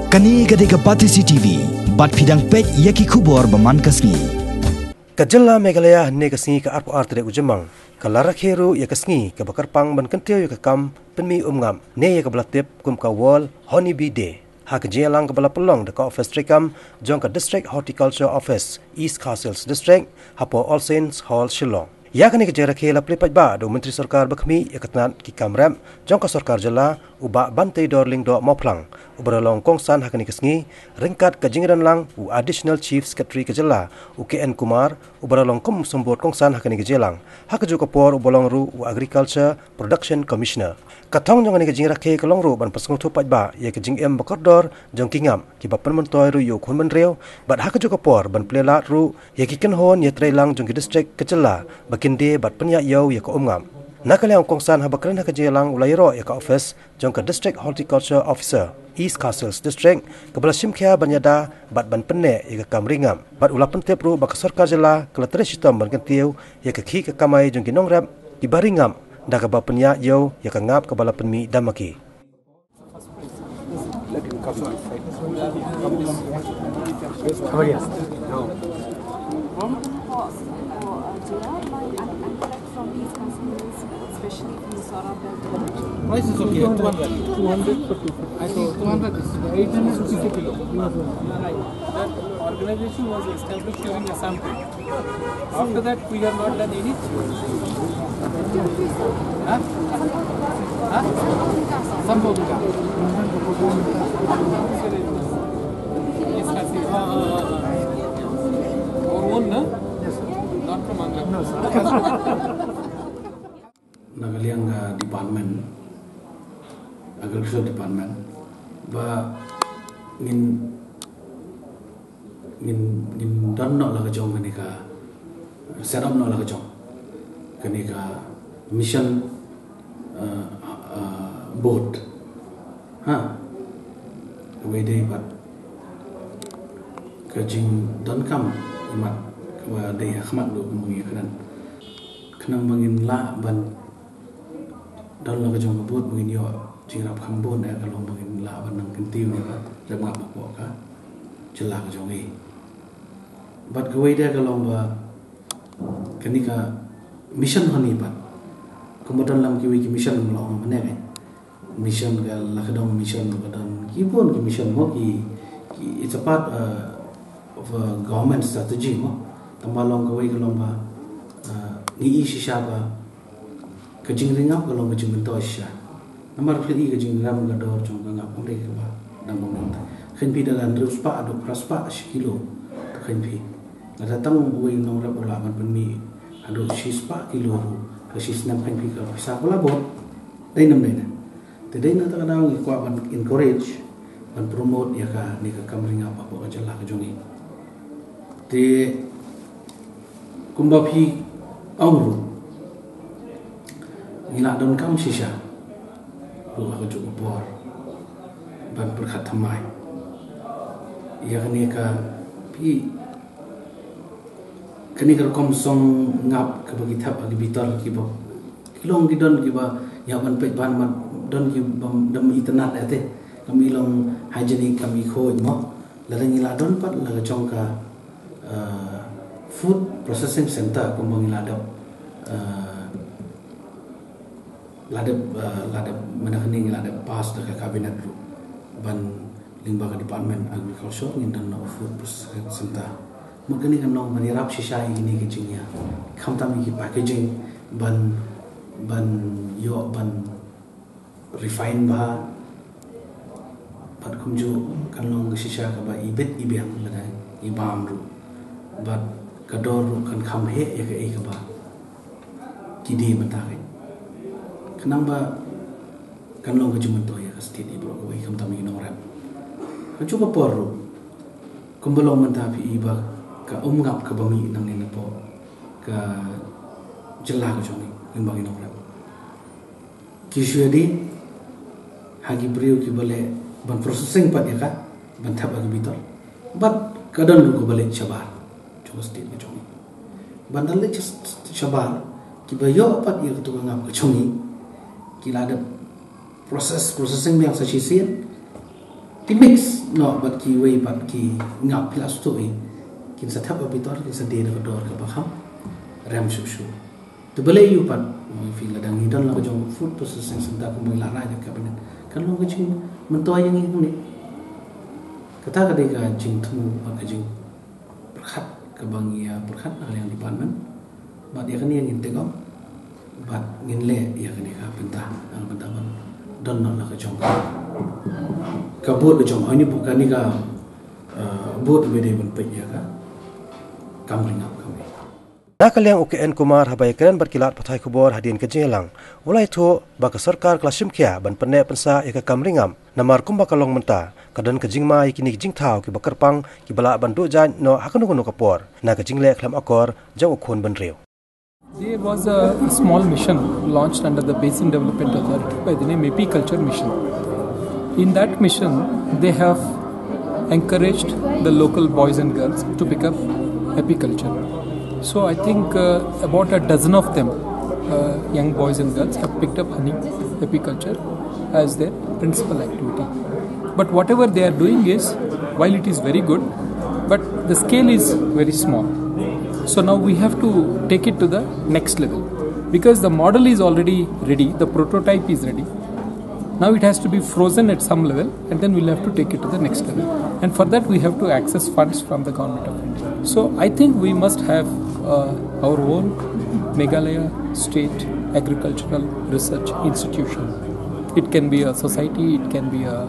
Kani gade ka pati CCTV, bat pidang pet yaki kubor baman kasngi. Kajalla Meghalaya ne kasngi ka arpo artre ujemang. Kala Rakhe ru ya kasngi ka bakar pang ban kenteu ya kam penmi Ngap ne ya ka blatip kum ka wall honeybee day. Ha ka jelang ka bala pelong de ka office trikam jong ka district horticulture office East Castles district hapo All Saints Hall Shillong. Ya kani ka jera khela plipat ba do menteri Sorkar bakmi ya katnan ki kamram jong ka Sorkar jala uba bantai dorling do moplang ubralong kongsan hakani kasngi ringkat ka jingran lang u additional chief secretary ka jala u KN Kumar ubralong kum sombot kongsan hakani ka jelang hak ju ka por ubolong ru u agriculture production commissioner katong jong ani ka jingra ke kalong ru ban pasngu thu pat ba ya ka jing em bakordor jong ki Ngap ki bapan mentoy ru yu khun man reu bat hak ju ka por ban plela ru ya ki ken hon ya trai lang jong ki district ka jala bakinde bat penya yau ya ka Ngap nakaliang kongsan habakran ka jelang ulairo ya ka office jong ka district horticulture officer East Castles district kabala simkhya banyada bat ban penne ya ka kamringam bat ula pentep ru bak Sorkar jala kala tre sistem ban kentiu ya ka khi ka kamai jong ki nongrap ki baringam da ka ba penya yau ya ka Ngap kabala penmi damaki especially from the Sorkar. Price is okay. 200 for 2. I think 200 is 850 kilo. Right. That organization was established during Assembly. After that, we have not done any. Huh? Huh? Sambhavika. Yes, I see. Our own, no? Yes, sir. Not from Ngap. No, sir. Nagaliang department, agriculture department, ba ngin dan nak laga jong kenika set up nak laga jong kenika mission boat, ha, away day but kajing dan kam imat kau day khmat do kemungi kenang mangin la ban dan laga jong kabut mungkin yo jingrap khambon ya kalau mungkin la banang kentiu ya remak bakwa ka jelah ka jong e bat gawai dia kalau ba kenika mission hani bat kemudian lam kiwi ki mission lo mane kan mission ga la kadong mission ka dan kibon ki mission mo ki it's a part of a government strategy mo tamalong gawai kalau ba ni shisha ba kajing ringap kalau kajing mentosya namar kali kajing ram gador jong Ngap amre ka ba dang bong khen pi dalan ruspa adu praspa kilo khen pi ngada tang buai nong rap ola ban penmi adu sispa kilo ru ka sisnam khen pi ka sa kola bot dai nam dai na te dai na ta kadang ko ban encourage ban promote ya ka ni ka kamringa pa ko jalla ka jongi te kumba pi amru ila don kam shisha Allah ko juga por ban berkat thamai ya kani ka pi kani ka kom song Ngap ka bagi thap agi bitar ki ba kilong gidon ki ba ya ban pe ban mat don ki bam dam internet ate kami long hygienic kami khoj mo la ila don pat la jong ka food processing center ko bang ila do lada mana kening lada pas dekat kabinet ru ban limbaga department agriculture ngin dan no food processing center makani kan no manirap shisha ini kecingnya khamtam ki packaging ban yo ban refine bah pat kumju kan no shisha ka ba ibet ibyang lada ibam ru bat kador ru kan kham he ya ka ba kidi matakai kenapa kan lo kejuman tu ya kasih di bawah kau ikam tamu ini orang, kan cukup poru, kembali mentapi iba ke Ngap ke bami nang ni nepo ke jelah ke jongi imbang ini orang, kisah hagi beriu ki balik ban processing pat ya kan, ban thap lagi bitor, bat kadang lu balik cabar, cukup sedih ke jongi, ban dalam cabar, kibayo pat ya ketua Ngap ke jongi. Kila ada processing yang sesisin ki mix no bat ki way bat ki ngap plus to e kin sa thap abitor ki sa de ka dor ka bakham ram shu to bele yu pat mo fi la dang idon la ko jong food processing sa da ko mo la ra ja ka ben kan lo ko ching man to yang ni kata ka de ka jing thu ba ka jing perkhat ka bangia perkhat na yang department ba dia kan yang inte ko ba ngin le ya kan ka pinta ang benda ban don na ka jong ka bot jong hani bukan ni ka bot bede ban pe ya ka kamring up kami Nakaliang UKN Kumar habai keren berkilat patai kubor hadian kejelang. Ulai tu baka Sorkar kelasim kia ban pene pensa ika kamringam. Namar kumba kalong menta kadan kejing mai kini kejing tau ki bakerpang ki bala bandu jan no hakanu kapor. Na kejing le klam akor jang ukun ban riu. There was a small mission launched under the Basin Development Authority by the name Apiculture Mission. In that mission, they have encouraged the local boys and girls to pick up apiculture. So I think about a dozen of them, young boys and girls, have picked up honey apiculture as their principal activity. But whatever they are doing is, while it is very good, but the scale is very small. So now we have to take it to the next level, because the model is already ready, the prototype is ready. Now it has to be frozen at some level, and then we'll have to take it to the next level. And for that we have to access funds from the government of India. So I think we must have our own Meghalaya State Agricultural Research Institution. It can be a society, it can be a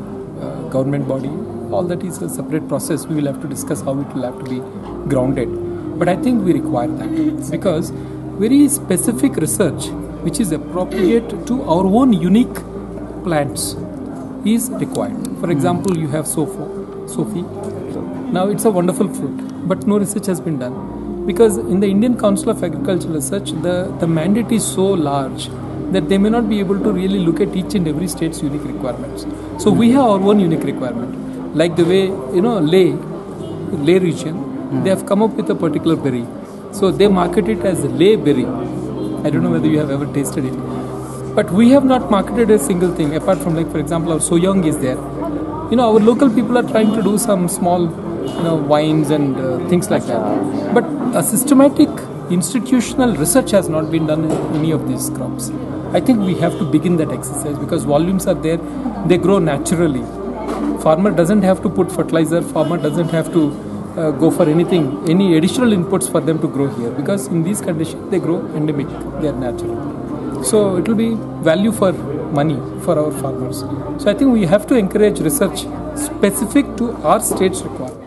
government body. All that is a separate process. We will have to discuss how it will have to be grounded. But I think we require that, because very specific research which is appropriate to our own unique plants is required. For example, you have Sophie. Now it's a wonderful fruit, but no research has been done, because in the Indian Council of Agricultural Research, the mandate is so large that they may not be able to really look at each and every state's unique requirements. So we have our own unique requirement, like the way Leh region, they have come up with a particular berry. So they market it as Leh berry. I don't know whether you have ever tasted it. But we have not marketed a single thing, apart from, like, for example, our Soyoung is there. Our local people are trying to do some small, wines and things like that. But a systematic institutional research has not been done in any of these crops. I think we have to begin that exercise, because volumes are there, they grow naturally. Farmer doesn't have to put fertilizer, farmer doesn't have to go for any additional inputs for them to grow here, because in these conditions they grow endemic, they are natural. So it will be value for money for our farmers. So I think we have to encourage research specific to our state's requirements.